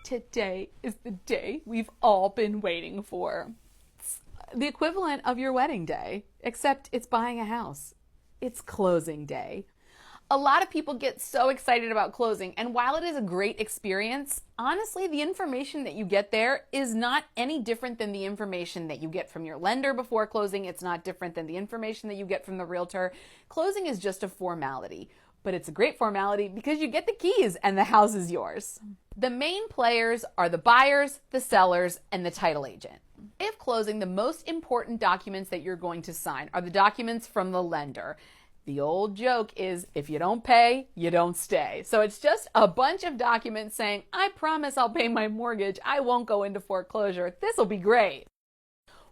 Today is the day we've all been waiting for. It's the equivalent of your wedding day, except it's buying a house. It's closing day. A lot of people get so excited about closing, and while it is a great experience, honestly, the information that you get there is not any different than the information that you get from your lender before closing. It's not different than the information that you get from the realtor. Closing is just a formality, but it's a great formality because you get the keys and the house is yours. The main players are the buyers, the sellers, and the title agent. If closing, the most important documents that you're going to sign are the documents from the lender. The old joke is, if you don't pay, you don't stay. So it's just a bunch of documents saying, I promise I'll pay my mortgage. I won't go into foreclosure. This will be great.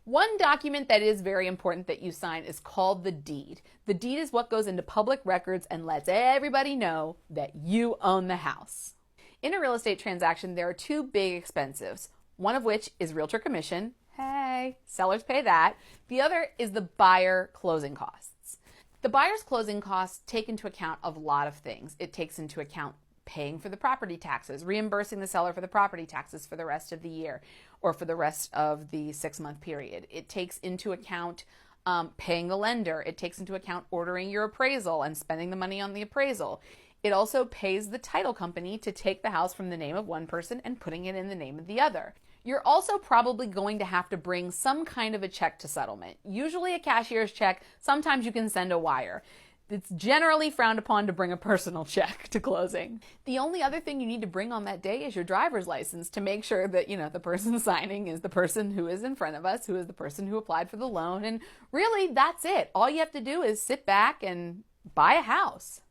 One document that is very important that you sign is called the deed. The deed is what goes into public records and lets everybody know that you own the house. In a real estate transaction, there are two big expenses, one of which is realtor commission. Hey, sellers pay that. The other is the buyer closing costs. The buyer's closing costs take into account a lot of things. It takes into account paying for the property taxes, reimbursing the seller for the property taxes for the rest of the year or for the rest of the 6-month period. It takes into account paying the lender. It takes into account ordering your appraisal and spending the money on the appraisal. It also pays the title company to take the house from the name of one person and putting it in the name of the other. You're also probably going to have to bring some kind of a check to settlement. Usually a cashier's check. Sometimes you can send a wire. It's generally frowned upon to bring a personal check to closing. The only other thing you need to bring on that day is your driver's license to make sure that, the person signing is the person who is in front of us, who is the person who applied for the loan. And really, that's it. All you have to do is sit back and buy a house.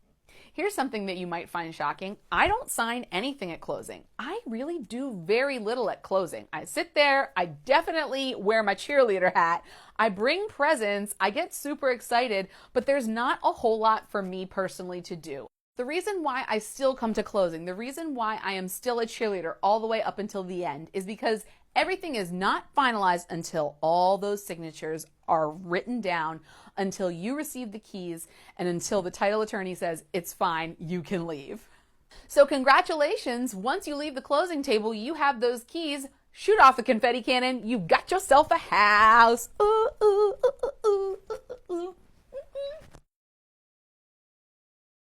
Here's something that you might find shocking. I don't sign anything at closing. I really do very little at closing. I sit there, I definitely wear my cheerleader hat, I bring presents, I get super excited, but there's not a whole lot for me personally to do. The reason why I still come to closing, the reason why I am still a cheerleader all the way up until the end is because everything is not finalized until all those signatures are written down, until you receive the keys, and until the title attorney says, it's fine, you can leave. So congratulations, once you leave the closing table, you have those keys, shoot off the confetti cannon, you've got yourself a house. Ooh, ooh, ooh, ooh, ooh, ooh.